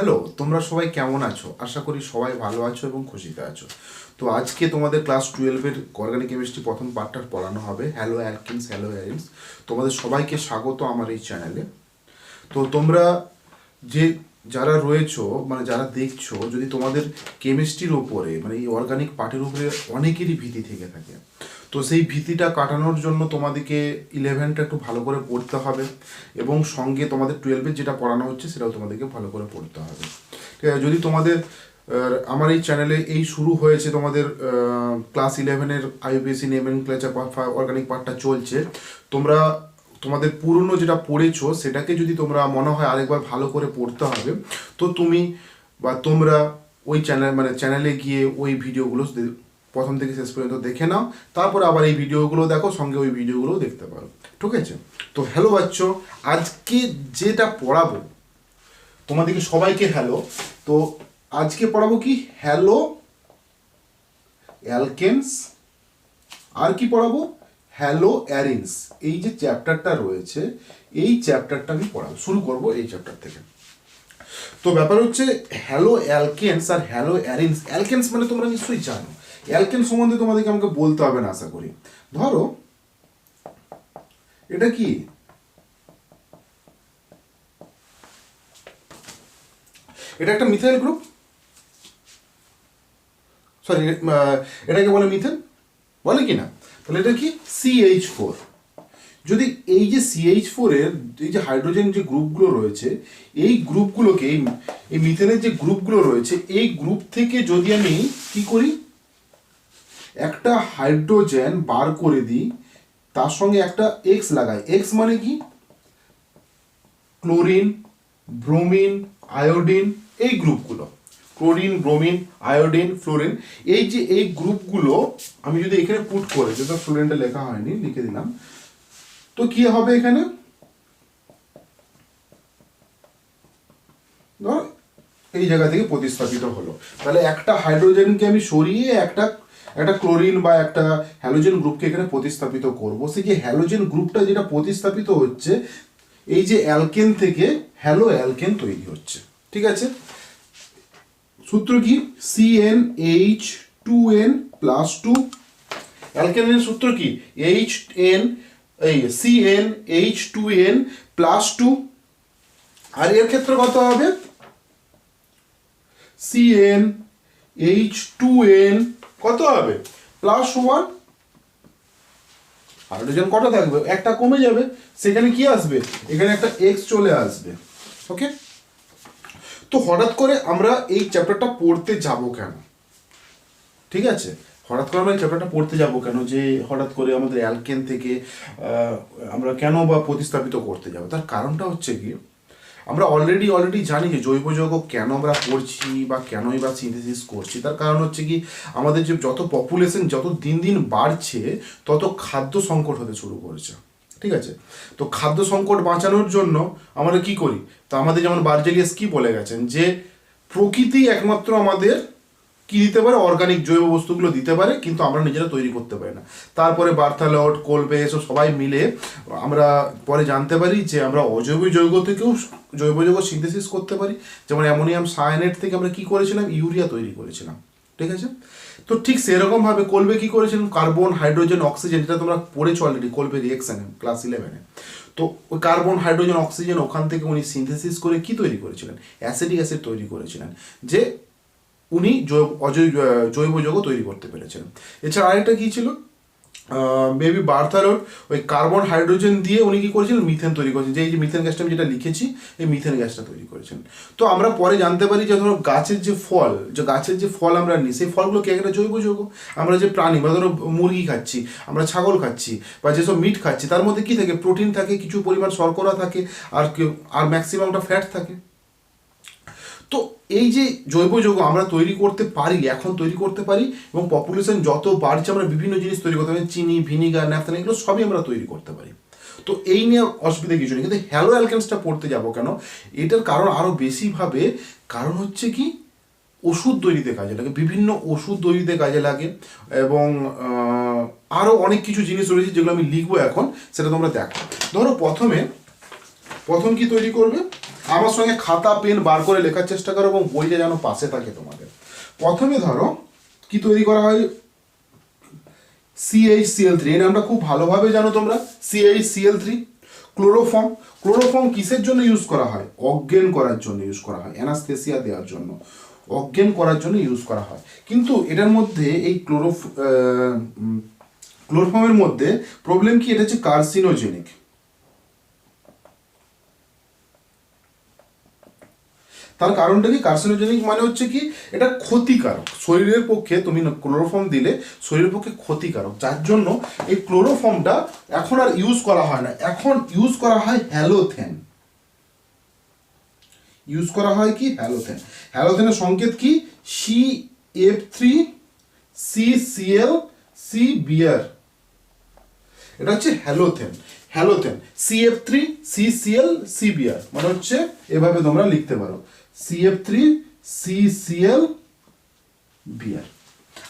Hello, তোমরা সবাই কেমন আছো? আশা করি সবাই ভালো আছো এবং খুশিতে আছো। তো আজকে তোমাদের ক্লাস 12-এর অর্গানিক কেমিস্ট্রি প্রথম পার্টটা পড়ানো হবে, হ্যালো অ্যালকিনস হ্যালো অ্যারিনস। তোমাদের সবাইকে স্বাগত আমার এই চ্যানেলে। তো তোমরা যে যারা রয়েছো, মানে যারা দেখছো, যদি তোমাদের কেমিস্ট্রির ওপরে মানে এই অর্গানিক পার্টের উপরে অনেকেরই ভীতি থেকে থাকে, তো সেই ভীতিটা কাটানোর জন্য তোমাদেরকে 11টা একটু ভালো করে পড়তে হবে এবং সঙ্গে তোমাদের 12-এর যেটা পড়ানো হচ্ছে সেটাও তোমাদেরকে ভালো করে পড়তে হবে। ঠিক আছে? যদি তোমাদের আমার এই চ্যানেলে এই শুরু হয়েছে তোমাদের ক্লাস 11-এর আইউপিএসসি নেমেনক্লেচার অর্গানিক পার্টটা চলছে, তোমরা তোমাদের পুরনো যেটা পড়েছো সেটাকে যদি তোমরা মনে হয় আরেকবার ভালো করে পড়তে হবে, তো তুমি বা তোমরা ওই চ্যানেলে গিয়ে ওই ভিডিওগুলো প্রথম থেকে শেষ পর্যন্ত দেখে নাও, তারপরে আবার এই ভিডিওগুলো দেখো, সঙ্গে ওই ভিডিওগুলোও দেখতে পারো। ঠিক আছে? তো হ্যালো বাচ্চো, আজকে যেটা পড়াবো তোমাদেরকে সবাইকে হ্যালো। তো আজকে পড়াবো কি, হ্যালো অ্যালকেনস, আর কি পড়াবো, হ্যালো অ্যারিনস। এই যে চ্যাপ্টারটা রয়েছে এই চ্যাপ্টারটা আমি পড়াবো, শুরু করব এই চ্যাপ্টার থেকে। তো ব্যাপার হচ্ছে হ্যালো অ্যালকেনস আর হ্যালো অ্যারিনস। অ্যালকেনস মানে তোমরা নিশ্চয়ই জানো, অ্যালকেন সম্বন্ধে তোমাদেরকে আমাকে বলতে হবে না আশা করি। ধরো এটা কি, এটা একটা মিথাইল গ্রুপ, সরি এটাকে বলে মিথেন, বলে কি না? তাহলে এটা কি, CH4। যদি এই যে CH4 এর এই যে হাইড্রোজেন যে গ্রুপগুলো রয়েছে, এই গ্রুপগুলোকে এই মিথেনের যে গ্রুপগুলো রয়েছে এই গ্রুপ থেকে যদি আমি কি করি, একটা হাইড্রোজেন বার করে দিই, তার সঙ্গে একটা X লাগাই। X মানে কি, ক্লোরিন, ব্রোমিন, আয়োডিন, এই গ্রুপগুলো, ক্লোরিন, ব্রোমিন, আয়োডিন, ফ্লোরিন, এই যে এই গ্রুপগুলো আমি যদি এখানে পুট করে, যেটা ফ্লোরিনটা লেখা হয়নি লিখে দিলাম, তো কি হবে এখানে, ধর এই জায়গা থেকে প্রতিস্থাপিত হলো। তাহলে একটা হাইড্রোজেনকে আমি সরিয়ে একটা একটা ক্লোরিন বা একটা হ্যালোজেন গ্রুপকে এখানে প্রতিস্থাপিত করব। সেই যে হ্যালোজেন গ্রুপটা যেটা প্রতিস্থাপিত হচ্ছে, এই যে অ্যালকেন থেকে হ্যালো অ্যালকেন তৈরি হচ্ছে। ঠিক আছে? সূত্র কি, CnH2n+2। অ্যালকেনের সূত্র কি, CnH2n+2। আর এর ক্ষেত্রে কত হবে, CnH2n কত হবে, +1। হাইড্রোজেন কটা থাকবে, একটা কমে যাবে, সেখানে কি আসবে, এখানে একটা X চলে আসবে। ওকে? তো হঠাৎ করে আমরা এই চ্যাপ্টারটা পড়তে যাব কেন? ঠিক আছে, হঠাৎ করে আমরা এই চ্যাপ্টারটা পড়তে যাব কেন, যে হঠাৎ করে আমাদের অ্যালকেন থেকে আমরা কেন বা প্রতিস্থাপিত করতে যাব? তার কারণটা হচ্ছে কি, আমরা অলরেডি জানি যে জৈব যৌগ কেন আমরা পড়ছি বা কেনই বা সিনথেসিস করছি। তার কারণ হচ্ছে কি, আমাদের যে যত পপুলেশন যত দিন দিন বাড়ছে, তত খাদ্য সংকট হতে শুরু করেছে। ঠিক আছে? তো খাদ্য সংকট বাঁচানোর জন্য আমরা কি করি, তো আমাদের যেমন বার্জেলিয়াস কি বলে গেছেন, যে প্রকৃতি একমাত্র আমাদের কি দিতে পারে, অর্গানিক জৈব বস্তুগুলো দিতে পারে, কিন্তু আমরা নিজেরা তৈরি করতে পারি না। তারপরে বার্থালট, কোলবে, এসব সবাই মিলে আমরা পরে জানতে পারি যে আমরা অজৈব যৌগ থেকেও জৈব যৌগ সিনথেসিস করতে পারি। যেমন অ্যামোনিয়াম সায়ানেট থেকে আমরা কি করেছিলাম, ইউরিয়া তৈরি করেছিলাম। ঠিক আছে? তো ঠিক সেরকমভাবে কোলবে কি করেছিলেন, কার্বন, হাইড্রোজেন, অক্সিজেন, যেটা তোমরা পড়েছো অলরেডি কোলবে রিয়েকশনে ক্লাস 11-এ। তো ওই কার্বন, হাইড্রোজেন, অক্সিজেন, ওখান থেকে উনি সিনথেসিস করে কি তৈরি করেছিলেন, অ্যাসিডিক অ্যাসিড তৈরি করেছিলেন, যে উনি জৈব যৌগ তৈরি করতে পেরেছেন। এছাড়া আরেকটা কী ছিল, মেবি বার্থালোর ওই কার্বন হাইড্রোজেন দিয়ে উনি কী করেছিলেন, মিথেন তৈরি করেছেন, যে এই যে মিথেন গ্যাসটা আমি যেটা লিখেছি, এই মিথেন গ্যাসটা তৈরি করেছেন। তো আমরা পরে জানতে পারি যে ধরো গাছের যে ফল আমরা নিই, সেই ফলগুলো কি একটা জৈব যৌগ। আমরা যে প্রাণী বা ধরো মুরগি খাচ্ছি, আমরা ছাগল খাচ্ছি, বা যেসব মিট খাচ্ছি, তার মধ্যে কি থাকে, প্রোটিন থাকে, কিছু পরিমাণ শর্করা থাকে, আর ম্যাক্সিমামটা ফ্যাট থাকে। তো এই যে জৈব যৌগ আমরা তৈরি করতে পারি, এখন তৈরি করতে পারি, এবং পপুলেশন যত বাড়ছে আমরা বিভিন্ন জিনিস তৈরি করতে পারি, চিনি, ভিনিগার, ন্যাপথালিন, এগুলো সবই আমরা তৈরি করতে পারি। তো এই নিয়ে অসুবিধা কিছু নেই। কিন্তু হ্যালো অ্যালকেনসটা পড়তে যাব কেন, এটার কারণ আরও বেশিভাবে, কারণ হচ্ছে কি, ওষুধ তৈরিতে কাজে লাগে, বিভিন্ন ওষুধ তৈরিতে কাজে লাগে, এবং আরও অনেক কিছু জিনিস রয়েছে যেগুলো আমি লিখবো এখন, সেটা তোমরা দেখো। ধরো প্রথম কি তৈরি করবে, আমার সঙ্গে খাতা পেন বার করে লেখার চেষ্টা করো এবং বইটা যেন পাশে থাকে তোমাদের। প্রথমে ধরো কি তৈরি করা হয়, CH3, এই নামটা খুব ভালোভাবে জানো তোমরা, CH3। ক্লোরোফর্ম, ক্লোরোফর্ম কিসের জন্য ইউজ করা হয়? অজ্ঞান করার জন্য ইউজ করা হয়, অ্যানাস্থেসিয়া দেওয়ার জন্য, অজ্ঞান করার জন্য ইউজ করা হয়। কিন্তু এটার মধ্যে এই ক্লোরোফর্মের মধ্যে প্রবলেম কি, এটা হচ্ছে কার্সিনোজেনিক। তার কারণটা কি? কার্সিনোজেনিক মানে হচ্ছে কি, এটা ক্ষতিকারক শরীরের পক্ষে। তুমি ক্লোরোফর্ম দিলে শরীরের পক্ষে ক্ষতিকারক, যার জন্য এই ক্লোরোফর্মটা এখন আর ইউজ করা হয় না, এখন ইউজ করা হয় হ্যালোথেন। ইউজ করা হয় কি? হ্যালোথেন। হ্যালোথেনের সংকেত কি? CF3CCl এটা হচ্ছে হ্যালোথেন। হ্যালোথেন CF3CCl মানে হচ্ছে এভাবে তোমরা লিখতে পারো, CF3CCl।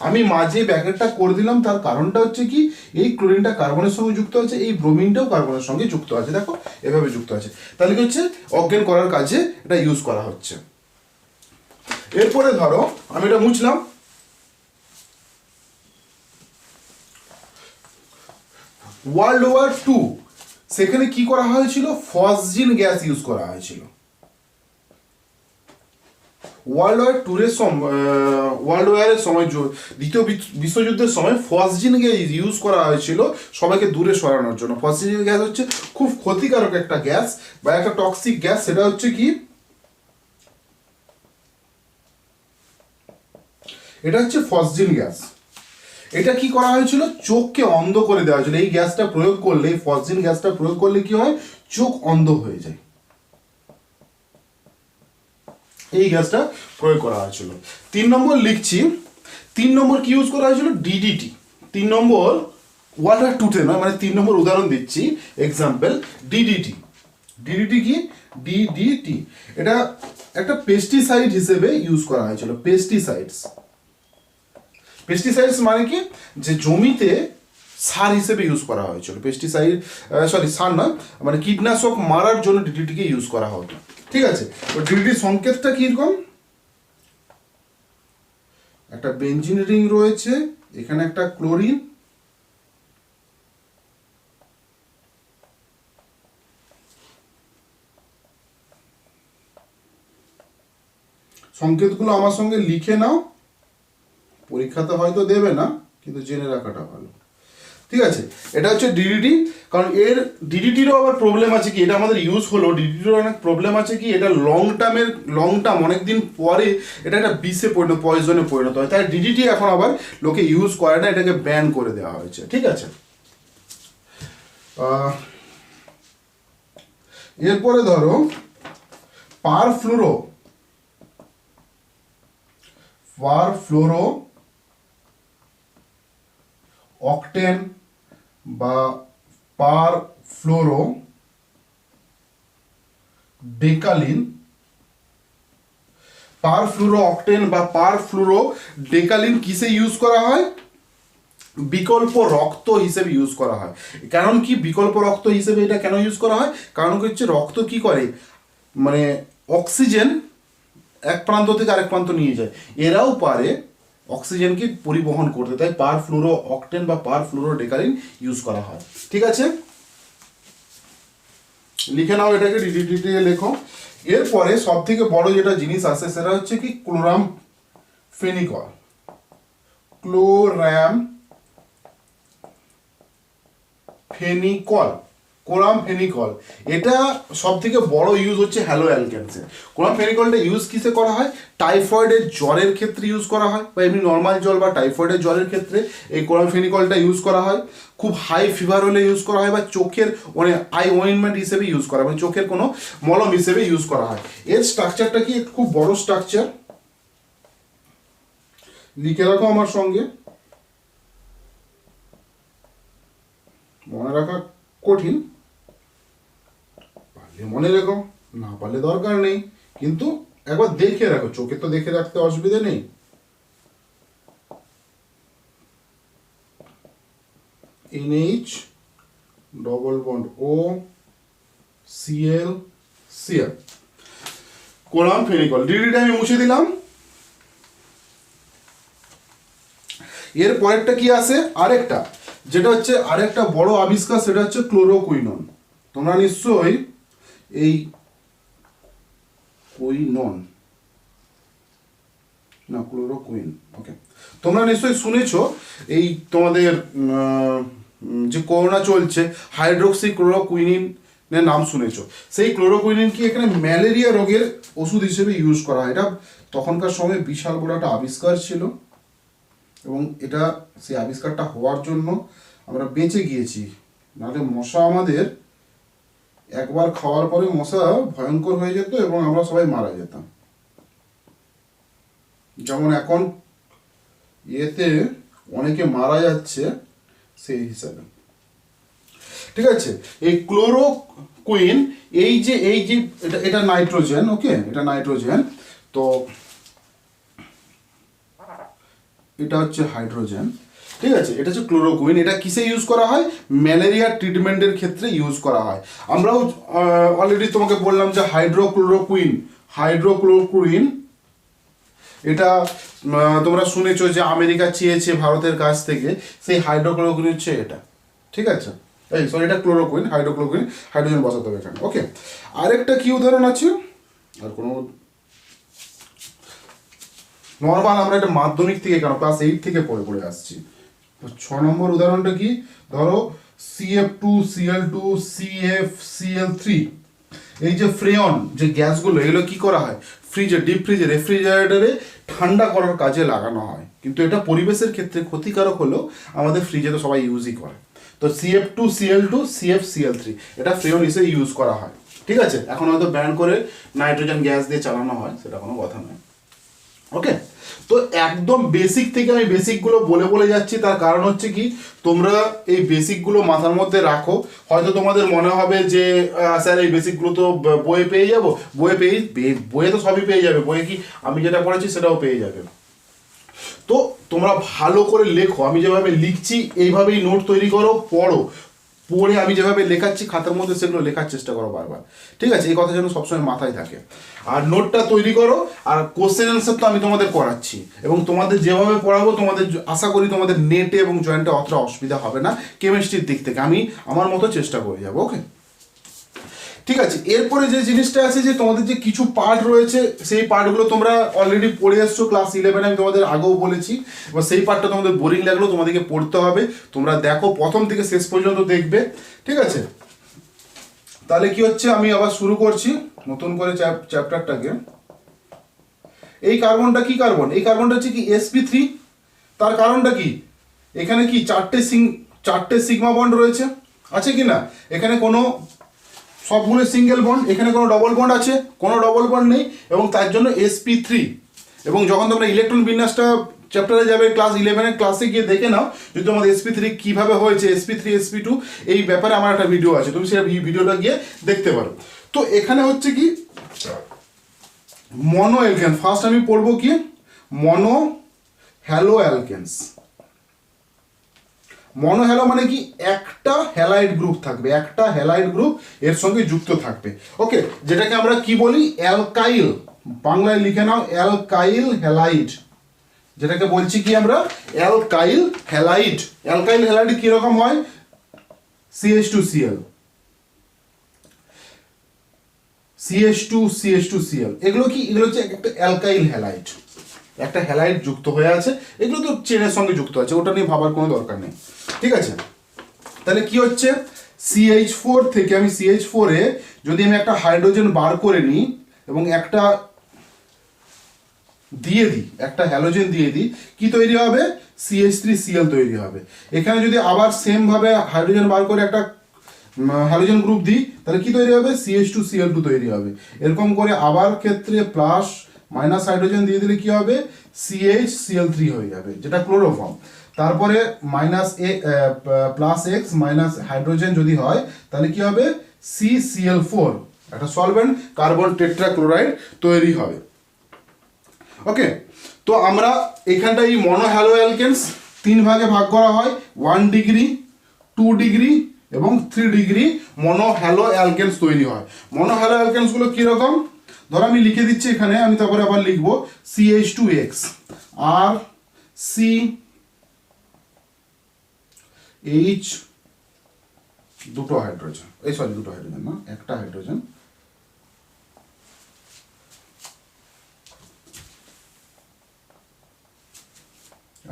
আমি মাঝে ব্যাকেটটা করে দিলাম, তার কারণটা হচ্ছে কি, এই ক্লোরিনটা কার্বনের সঙ্গে যুক্ত আছে, এই ব্রোমিনটাও কার্বনের সঙ্গে যুক্ত আছে, দেখো এভাবে যুক্ত আছে, তাহলে কি হচ্ছে, অজ্ঞান করার কাজে এটা ইউজ করা হচ্ছে। এরপরে ধরো আমি এটা মুছলাম, World War II সেখানে কি করা হয়েছিল? ফসজিন গ্যাস ইউজ করা হয়েছিল। ওয়ার্ল্ড ওয়ারের সময়, দ্বিতীয় বিশ্বযুদ্ধের সময় ফসজিন গ্যাস ইউজ করা হয়েছিল সবাইকে দূরে সরানোর জন্য। ফসজিন গ্যাস হচ্ছে খুব ক্ষতিকারক একটা গ্যাস বা একটা টক্সিক গ্যাস। সেটা হচ্ছে কি, এটা হচ্ছে ফসজিন গ্যাস। এটা কি করা হয়েছিল? চোখকে অন্ধ করে দেওয়া হয়েছিল। এই গ্যাসটা প্রয়োগ করলে, ফসজিন গ্যাসটা প্রয়োগ করলে কি হয়? চোখ অন্ধ হয়ে যায়। এই গ্যাসটা প্রয়োগ করা হয়েছিল। 3 নম্বর লিখছি, 3 নম্বর কি ইউজ করা হয়েছিল? DDT। 3 নম্বর World War II নয়, মানে 3 নম্বর উদাহরণ দিচ্ছি, এক্সাম্পল DDT। DDT কি? DDT এটা একটা পেস্টিসাইড হিসেবে ইউজ করা হয়েছিল। পেস্টিসাইডস মানে কি, যে জমিতে সার হিসেবে ইউজ করা হয়েছিল। পেস্টিসাইড, সার নয়, মানে কীটনাশক মারার জন্য ডিডিটিকে ইউজ করা হতো। ঠিক আছে, তো ডিডিটির সংকেতটা কিরকম? একটা বেঞ্জিন রিং রয়েছে, এখানে একটা ক্লোরিন, সংকেতগুলো আমার সঙ্গে লিখে নাও, পরীক্ষাতে হয়তো দেবে না, কিন্তু জেনে রাখাটা ভালো। ঠিক আছে, এটা হচ্ছে ডিডিটি। কারণ এর ডিডিটিরও আবার প্রবলেম আছে কি, এটা আমাদের ইউজ হলো, ডিডিটিরও অনেক প্রবলেম আছে কি, এটা লং টার্ম অনেকদিন পরে এটা একটা বিষে পয়জনে পরিণত হয়। তাই ডিডিটি এখন আবার লোকে ইউজ করে না, এটাকে ব্যান করে দেওয়া হয়েছে। ঠিক আছে, এরপরে ধরো পারফ্লুরো অকটেন বা পারফ্লোরো ডেকালিন। পারফ্লুরো অকটেন বা পারফ্লুরো ডেকালিন কিসে ইউজ করা হয়? বিকল্প রক্ত হিসেবে ইউজ করা হয়। কারণ কি বিকল্প রক্ত হিসেবে এটা কেন ইউজ করা হয়? কারণ হচ্ছে রক্ত কি করে, মানে অক্সিজেন এক প্রান্ত থেকে আরেক প্রান্ত নিয়ে যায়, এরাও পারে অক্সিজেনকে পরিবহন করতে, তাই পারফ্লুরো অকটেন বা পারফ্লুরো ডেকালিন ইউজ করা হয়। ঠিক আছে, লিখে নাও এটাকে, ডিডিটি লেখো। এরপরে সব থেকে বড় যেটা জিনিস আছে সেটা হচ্ছে কি ক্লোরাম ফেনিকল। এটা সব থেকে বড় ইউজ হচ্ছে হ্যালো অ্যালকেনসে। কোরাম ফেনিকলটা ইউজ কিসে করা হয়? টাইফয়েডের জ্বরের ক্ষেত্রে ইউজ করা হয়, বা এমনি নর্মাল জ্বর বা টাইফয়েডের জ্বরের ক্ষেত্রে এই কোরাম ফেনিকলটা ইউজ করা হয়। খুব হাই ফিভার হলে ইউজ করা হয়, বা চোখের মানে আই অয়েনমেন্ট হিসেবে ইউজ করা হয়, মানে চোখের কোনো মলম হিসেবে ইউজ করা হয়। এর স্ট্রাকচারটা কি, খুব বড় স্ট্রাকচার, লিখে রাখো আমার সঙ্গে, মনে রাখা কঠিন, পারলে মনে রেখো, না পারলে দরকার নেই, কিন্তু একবার দেখে রাখো, চোখে তো দেখে রাখতে অসুবিধা নেই। NH double bond O Cl Cl। করলাম ফেনিকল, ডিডিটা আমি মুছে দিলাম। এর পরেরটা কি আসে, আরেকটা, যেটা হচ্ছে আরেকটা বড় আবিষ্কার, সেটা হচ্ছে ক্লোরোকুইনন। তোমরা নিশ্চয়ই এই কুইনন না ক্লোরোকুইন, ওকে, তোমরা নিশ্চয়ই শুনেছো এই তোমাদের যে করোনা চলছে, হাইড্রোক্সি ক্লোরোকুইনিন এর নাম শুনেছো। সেই ক্লোরোকুইনিন কি এখানে ম্যালেরিয়া রোগের ওষুধ হিসেবে ইউজ করা হয়। এটা তখনকার সময় বিশাল বড় একটা আবিষ্কার ছিল, এবং এটা সেই আবিষ্কারটা হওয়ার জন্য আমরা বেঁচে গিয়েছি, নাহলে মশা আমাদের একবার খাওয়ার পরে মশা ভয়ঙ্কর হয়ে যেত এবং আমরা সবাই মারা যেতাম। যেমন এখন এতে অনেকে মারা যাচ্ছে সেই হিসাবে, ঠিক আছে। এই ক্লোরোকুইন এই যে এটা নাইট্রোজেন, ওকে, এটা নাইট্রোজেন, তো এটা হচ্ছে হাইড্রোজেন, ঠিক আছে। এটা হচ্ছে ক্লোরোকুইন। এটা কিসে ইউজ করা হয়, ম্যালেরিয়া ট্রিটমেন্টের ক্ষেত্রে ইউজ করা হয়। আমরাও অলরেডি তোমাকে বললাম যে হাইড্রোক্লোরোকুইন এটা তোমরা শুনেছো যে আমেরিকা চেয়েছে ভারতের কাছ থেকে, সেই হাইড্রোক্লোরোকুইন হচ্ছে এটা, ঠিক আছে। এই সরি, এটা ক্লোরোকুইন, হাইড্রোক্লোরোকুইন, হাইড্রোজেন বসাতে হবে এখানে, ওকে। আরেকটা কি উদাহরণ আছে, আর কোনো নর্মাল আমরা এটা মাধ্যমিক থেকে কেন ক্লাস 8 থেকে পড়ে আসছি। 6 নম্বর উদাহরণটা কি, ধরো CF2Cl2CFCl3, এই যে ফ্রেয়ন যে গ্যাসগুলো, এগুলো কি করা হয়, ডিপ ফ্রিজে, রেফ্রিজারেটরে ঠান্ডা করার কাজে লাগানো হয়। কিন্তু এটা পরিবেশের ক্ষেত্রে ক্ষতিকারক হলেও আমাদের ফ্রিজে তো সবাই ইউজই করে। তো CF2Cl2CFCl3 এটা ফ্রেয়ন হিসেবে ইউজ করা হয়, ঠিক আছে। এখন হয়তো ব্যান করে নাইট্রোজেন গ্যাস দিয়ে চালানো হয়, সেটা কোনো কথা নয়, ওকে। তো একদম বেসিক থেকে আমি বেসিকগুলো বলে যাচ্ছি, তার কারণ হচ্ছে কি, তোমরা এই বেসিকগুলো মাথার মধ্যে রাখো। হয়তো তোমাদের মনে হবে যে স্যার এই বেসিকগুলো তো বইয়ে পেয়ে যাবো, বইয়ে তো সবই পেয়ে যাবে, বইয়ে কি আমি যেটা পড়েছি সেটাও পেয়ে যাবে। তো তোমরা ভালো করে লেখো, আমি যেভাবে লিখছি এইভাবেই নোট তৈরি করো, পড়ে আমি যেভাবে লেখাচ্ছি খাতার মধ্যে সেগুলো লেখার চেষ্টা করো বারবার, ঠিক আছে। এই কথা যেন সবসময় মাথায় থাকে। আর নোটটা তৈরি করো, আর কোশ্চেন অ্যান্সার তো আমি তোমাদের করাচ্ছি, এবং তোমাদের যেভাবে পড়াবো তোমাদের আশা করি তোমাদের নেটে এবং জয়েন্টে অতটা অসুবিধা হবে না। কেমিস্ট্রির দিক থেকে আমি আমার মতো চেষ্টা করে যাবো, ওকে, ঠিক আছে। এরপরে যে জিনিসটা আছে, যে তোমাদের যে কিছু পার্ট রয়েছে, সেই পার্টগুলো তোমরা অলরেডি পড়ে এসছো ক্লাস 11, আমি তোমাদের আগেও বলেছি। এবার সেই পার্টটা তোমাদের বোরিং লাগলেও তোমাদেরকে পড়তে হবে। তোমরা দেখো, প্রথম থেকে শেষ পর্যন্ত দেখবে, ঠিক আছে। তাহলে কি হচ্ছে, আমি আবার শুরু করছি নতুন করে চ্যাপ্টারটাকে। এই কার্বনটা কি কার্বন, এই কার্বনটা হচ্ছে কি sp3। তার কারণটা কি, এখানে কি চারটে সিগমা বন্ড রয়েছে, আছে কি না, এখানে কোনো সবগুলো সিঙ্গেল বন্ড, এখানে কোনো ডবল বন্ড আছে, কোনো ডবল বন্ড নেই, এবং তার জন্য sp3। এবং যখন তোমরা ইলেকট্রন বিন্যাসটা চ্যাপ্টারে যাবে ক্লাস 11-এর ক্লাসে গিয়ে দেখে নাও যদি তোমাদের sp3 কিভাবে হয়েছে, sp3 sp2 এই ব্যাপারে আমার একটা ভিডিও আছে, তুমি সেই ভিডিওটা গিয়ে দেখতে পারো। তো এখানে হচ্ছে কি মনো অ্যালকেন, ফার্স্ট আমি পড়বো কি মনো হ্যালো অ্যালকেন্স। মনো হ্যালো মানে কি, একটা হ্যালাইড গ্রুপ থাকবে, একটা হ্যালাইড গ্রুপ এর সঙ্গে যুক্ত থাকবে, ওকে, যেটাকে আমরা কি বলি, অ্যালকাইল। বাংলায় লিখে নাও অ্যালকাইল হ্যালাইড, যেটাকে বলছি কি আমরা অ্যালকাইল হ্যালাইড। অ্যালকাইল হ্যালাইড কি রকম হয়, CH2Cl, CH2CH2Cl, এগুলো কি, এগুলো হচ্ছে একটা অ্যালকাইল হ্যালাইড, একটা হ্যালাইড যুক্ত হয়ে আছে, এগুলো তো চেনের সঙ্গে যুক্ত আছে, ওটা নিয়ে ভাবার কোনো দরকার নেই, ঠিক আছে। তাহলে কি হচ্ছে, CH4 থেকে আমি CH4 এ যদি আমি একটা হাইড্রোজেন বার করে নিই এবং একটা দিয়ে দিই, একটা হ্যালোজেন দিয়ে দিই, কি তৈরি হবে, CH3Cl তৈরি হবে। এখানে যদি আবার সেম ভাবে হাইড্রোজেন বার করে একটা হ্যালোজেন গ্রুপ দিই, তাহলে কি তৈরি হবে, CH2Cl2 তৈরি হবে। এরকম করে আবার ক্ষেত্রে প্লাস মাইনাস হাইড্রোজেন দিয়ে দিলে কি হবে, CHCl3 হয়ে যাবে, যেটা ক্লোরোফর্ম। তারপরে প্লাস এক্স মাইনাস হাইড্রোজেন যদি হয় তাহলে কি হবে, CCl4, একটা সলভেন্ট কার্বন টেট্রাক্লোরাইড তৈরি হবে, ওকে। তো আমরা এখানটা এই মনো হ্যালো অ্যালকেন্স 3 ভাগে ভাগ করা হয়, 1 ডিগ্রি, 2 ডিগ্রি এবং 3 ডিগ্রি মনো হ্যালো অ্যালকেন্স তৈরি হয়। মনো হ্যালো অ্যালকেন্সগুলো কীরকম, ধরো আমি লিখে দিচ্ছি এখানে, আমি তারপরে আবার লিখবো CH2X আর CH দুটো হাইড্রোজেন, এই সরি দুটো হাইড্রোজেন না, একটা হাইড্রোজেন,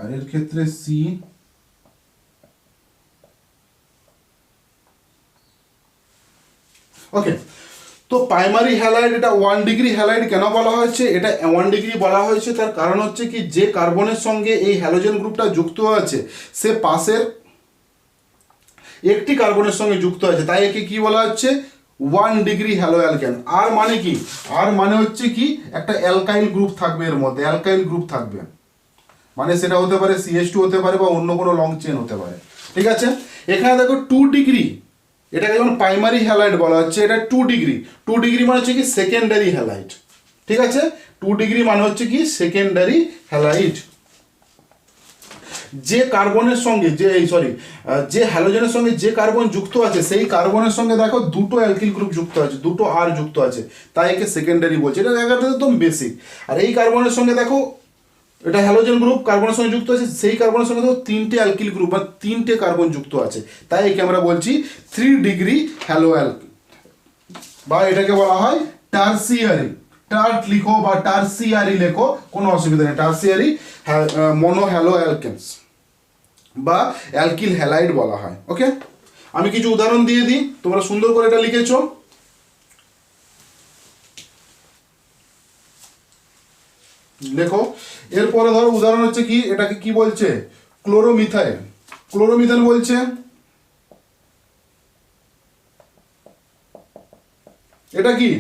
আর এর ক্ষেত্রে C ওকে। তো প্রাইমারি হ্যালাইড, এটা 1 ডিগ্রি হ্যালাইড কেন বলা হয়েছে? এটা 1 ডিগ্রি বলা হয়েছে তার কারণ হচ্ছে কি, যে কার্বনের সঙ্গে এই হ্যালোজেন গ্রুপটা যুক্ত আছে সে পাশের একটি কার্বনের সঙ্গে যুক্ত আছে, তাই একে কি বলা হচ্ছে 1 ডিগ্রি হ্যালো অ্যালকেন। আর মানে কি, আর মানে হচ্ছে কি একটা অ্যালকাইল গ্রুপ থাকবে এর মধ্যে, অ্যালকাইল গ্রুপ থাকবে, মানে সেটা হতে পারে CH2 হতে পারে বা অন্য কোনো লং চেন হতে পারে। ঠিক আছে, এখানে দেখো 2 ডিগ্রি, এটাকে যেমন প্রাইমারি হ্যালাইড বলা হচ্ছে, এটা 2 ডিগ্রি, 2 ডিগ্রি মানে হচ্ছে কি সেকেন্ডারি হ্যালাইড। ঠিক আছে, 2 ডিগ্রি মানে হচ্ছে কি সেকেন্ডারি হ্যালাইড। যে কার্বনের সঙ্গে যে হ্যালোজেনের সঙ্গে যে কার্বন যুক্ত আছে সেই কার্বনের সঙ্গে দেখো দুটো অ্যালকিল গ্রুপ যুক্ত আছে, দুটো আর যুক্ত আছে, তাই একে সেকেন্ডারি বলছে। এটা জায়গাটা একদম বেসিক। আর এই কার্বনের সঙ্গে দেখো, এটা হ্যালোজেন গ্রুপ কার্বনের সঙ্গে যুক্ত আছে, সেই কার্বনের সঙ্গে দেখো 3টে অ্যালকিল গ্রুপ বা 3টে কার্বন যুক্ত আছে, তাই একে আমরা বলছি 3 ডিগ্রি হ্যালো অ্যালকিল, বা এটাকে বলা হয় টারসিয়ারি। টার্ট লিখো বা টারসিয়ারি লেখো, কোনো অসুবিধা নেই, টারসিয়ারি মনো হ্যালো অ্যালকেনস বা অ্যালকিল হ্যালাইড বলা হয়। ওকে, আমি কিছু উদাহরণ দিয়ে দিই, তোমরা সুন্দর করে এটা লিখেছো। লেখো, এরপরে ধরো উদাহরণ হচ্ছে কি, এটাকে কি বলছে ক্লোরোমিথাইল। ক্লোরোমিথাইল বলছে এটা কি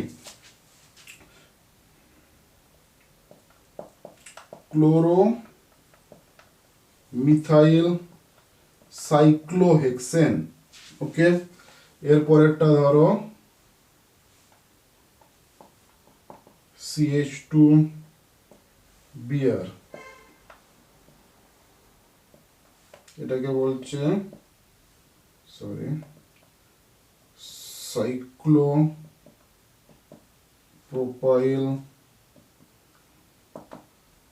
ক্লোরোমিথাইল সাইক্লোহেক্সেন। ওকে, এরপরেরটা ধরো CH2 বিয়ার, এটাকে বলছে সাইক্লোপ্রোপাইল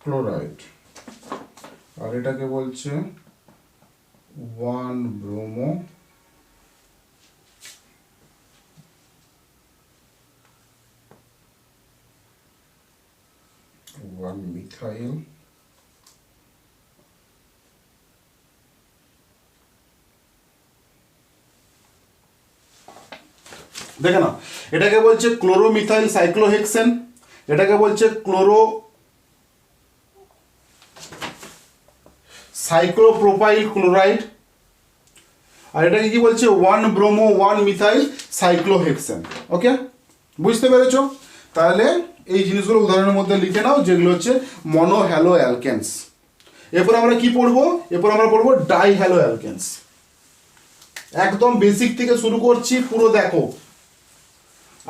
ক্লোরাইড, আর এটাকে বলছে 1 ব্রোমো 1 মিথাইল দেখে না, এটাকে বলছে ক্লোরোমিথাইল সাইক্লোহেক্সেন, এটাকে বলছে সাইক্লোপ্রোপাইল ক্লোরাইড, আর এটাকে কি বলছে 1 ব্রোমো 1 মিথাইল সাইক্লোহেক্সেন। ওকে, বুঝতে পেরেছো? তাহলে এই জিনিসগুলো উদাহরণের মধ্যে লিখে নাও, যেগুলো হচ্ছে মনো হ্যালো অ্যালকেন্স। এরপর আমরা কি পড়বো? এরপর আমরা পড়বো ডাই হ্যালো অ্যালকেন্স। একদম বেসিক থেকে শুরু করছি, পুরো দেখো,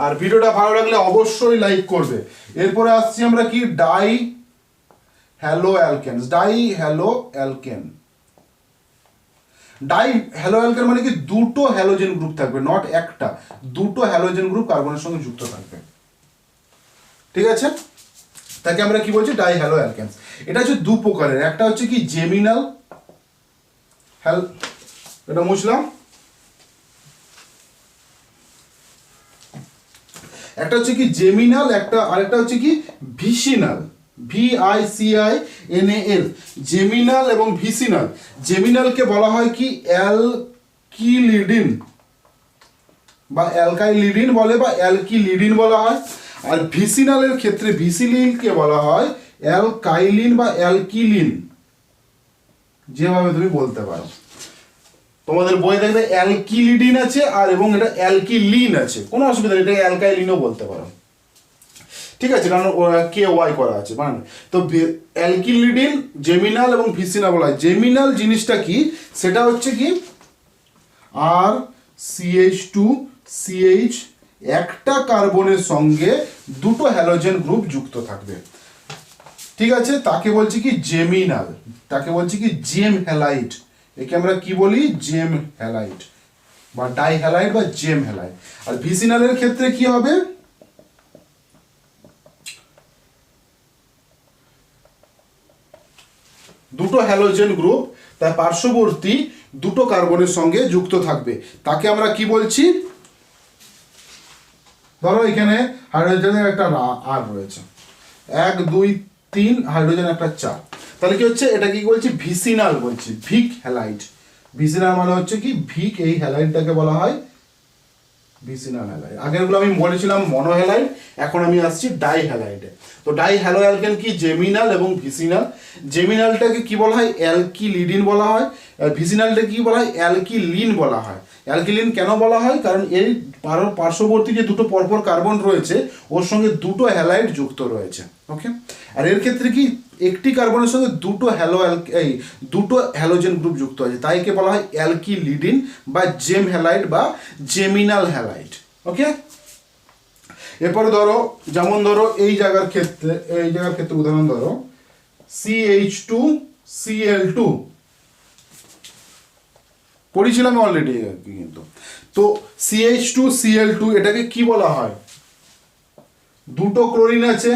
আর ভিডিওটা ভালো লাগলে অবশ্যই লাইক করবে। এরপরে আসছি আমরা কি die hello alkenes. Die hello alkane, die hello alkane মানে কি দুটো হ্যালোজেন গ্রুপ থাকবে, নট একটা, দুটো হ্যালোজেন গ্রুপ কার্বনের সঙ্গে যুক্ত থাকবে। ঠিক আছে, তাকে আমরা কি বলছি ডাই হ্যালো অ্যালকেন্স। এটা হচ্ছে দু প্রকারের, একটা হচ্ছে কি জেমিনাল এটা মুছলাম, একটা হচ্ছে কি জেমিনাল, আরেকটা হচ্ছে কি ভিসিনাল, VICINAL, জেমিনাল এবং ভিসিনাল। জেমিনালকে বলা হয় কি অ্যালকিলিডিন বা অ্যালকাইলিডিন বলে বা অ্যালকিলিডিন বলা হয়, আর ভিসিনালের ক্ষেত্রে ভিসিলিনকে বলা হয় অ্যালকাইলিন বা অ্যালকিলিন, যেভাবে তুমি বলতে পারো। তোমাদের বই দেখবে অ্যালকিলিডিন আছে আর এবং এটা অ্যালকিলিন আছে, কোনো অসুবিধা নেই, এটাকে অ্যালকাইলিনও বলতে পারো। ঠিক আছে, কারণ KY করা আছে মানে। তো অ্যালকিলিডিন, জেমিনাল এবং ভিসিনাল বলা হয়। জেমিনাল জিনিসটা কি, সেটা হচ্ছে কি আর CH2CH একটা কার্বনের সঙ্গে দুটো হ্যালোজেন গ্রুপ যুক্ত থাকবে। ঠিক আছে, তাকে বলছি কি জেমিনাল, তাকে বলছি কি জেম হ্যালাইড। একে আমরা কি বলি জেম হ্যালাইড বা ডাই হ্যালাইড বা জেম হ্যালাইড। আর ভিসিনালের ক্ষেত্রে কি হবে, দুটো হ্যালোজেন গ্রুপ তার পার্শ্ববর্তী দুটো কার্বনের সঙ্গে যুক্ত থাকবে, তাকে আমরা কি বলছি? ধরো এখানে হাইড্রোজেনের একটা আর রয়েছে, 1 2 3 হাইড্রোজেন একটা 4, তাহলে কি হচ্ছে? এটা কি বলছি? ভিসিনাল বলছি, ভিক হ্যালাইড। ভিসিনাল মানে হচ্ছে কি? ভিক, এই হ্যালাইডটাকে বলা হয় ভিসিনাল হ্যালাইড। আগেরগুলো আমি বলেছিলাম মনোহ্যালাইড, এখন আমি আসছি ডাই হ্যালাইডে। তো ডাই হ্যালো অ্যালকেন কি? জেমিনাল এবং ভিসিনাল। জেমিনালটাকে কি বলা হয়? অ্যালকিলিডিন বলা হয়। আর ভিসিনালটাকে কি বলা হয়? অ্যালকিলিন বলা হয়। অ্যালকিলিন কেন বলা হয়? কারণ এই পার্শ্ববর্তী যে দুটো পরপর কার্বন রয়েছে ওর সঙ্গে দুটো হ্যালাইড যুক্ত রয়েছে। ওকে, আর এর ক্ষেত্রে কি একটি কার্বনের সঙ্গে দুটো হ্যালোজেন গ্রুপ যুক্ত আছে, তাই কে বলা হয় অ্যালকিলিডিন বা জেম হ্যালাইড বা জেমিনাল হ্যালাইড। ওকে, এরপরে ধরো, যেমন ধরো এই জায়গার ক্ষেত্রে উদাহরণ ধরো CH2Cl2, পড়েছিলাম অলরেডি কিন্তু। তো CH2Cl2 এটাকে কি বলা হয়? দুটো ক্লোরিন আছে,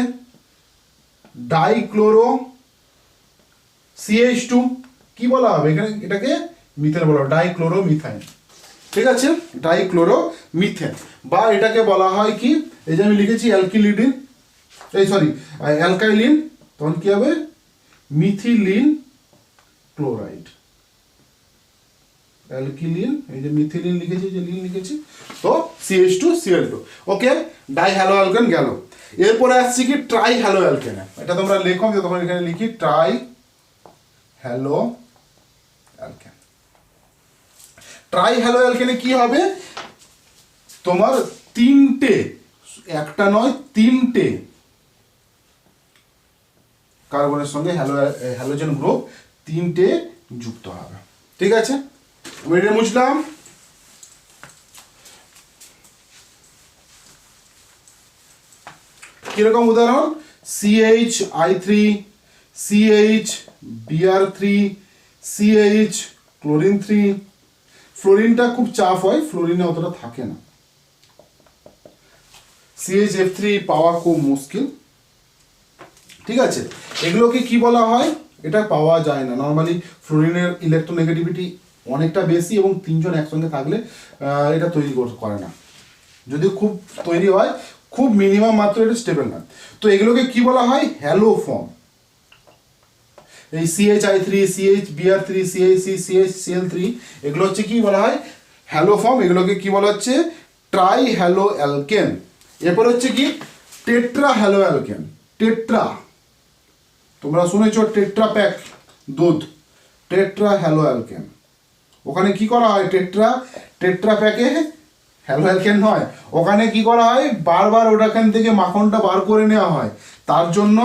ডাইক্লোরো CH2 কি বলা হবে এখানে? এটাকে মিথেন বলা হয়, ডাইক্লোরো মিথাইন। ঠিক আছে, ডাইক্লোরো মিথেন। বা এটাকে বলা হয় কি? এই যে আমি লিখেছি অ্যালকিলিডিন, অ্যালকাইলিন, তখন কি হবে? Methylene chloride. অ্যালকিলিন, এই যে মিথিলিন লিখেছি, যে লিন লিখেছি, তো CH2Cl2। ওকে, ডাই হ্যালো অ্যালকেন গেল। এরপরে আসছি কি? ট্রাই হ্যালো অ্যালকেনে। এটা তোমরা লেখো, তখন এখানে লিখি tri halo alkane. Tri halo অ্যালকেনে কি হবে? তোমার তিনটে, একটা নয় তিনটে কার্বনের সঙ্গে হ্যালোজেন গ্রুপ তিনটে যুক্ত হবে। ঠিক আছে, আমি এটা মুছলাম। কিরকম উদাহরণ? CHI3, CHBr3, CH chlorine 3। ফ্লোরিনটা খুব চাপ হয়, ফ্লোরিনে অতটা থাকে না। CHF3 পাওয়া খুব মুশকিল। ঠিক আছে, এগুলোকে কি বলা হয়? এটা পাওয়া যায় না নর্মালি। ফ্লোরিনের ইলেকট্রোনেগেটিভিটি অনেকটা বেশি এবং তিনজন একসঙ্গে থাকলে এটা তৈরি করে না। যদি খুব তৈরি হয়, খুব মিনিমাম মাত্র, এটা স্টেবল না। তো এগুলোকে কি বলা হয়? Hello form. এই CHI3, CHBr3, CHC, CHCl3 এগুলো হচ্ছে কি বলা হয়? Hello form. এগুলোকে কি বলা হচ্ছে? Try halo alkane. এরপর হচ্ছে কি? Tetra hello alkane. টেট্রা, তোমরা শুনেছো টেট্রা প্যাক দুধ, টেট্রা হ্যালো অ্যালকেন। ওখানে কি করা হয়? টেট্রা প্যাকে হ্যালো অ্যালকেন নয়, ওখানে কি করা হয়? বারবার ওটাখান থেকে মাখনটা বার করে নেওয়া হয়। তার জন্য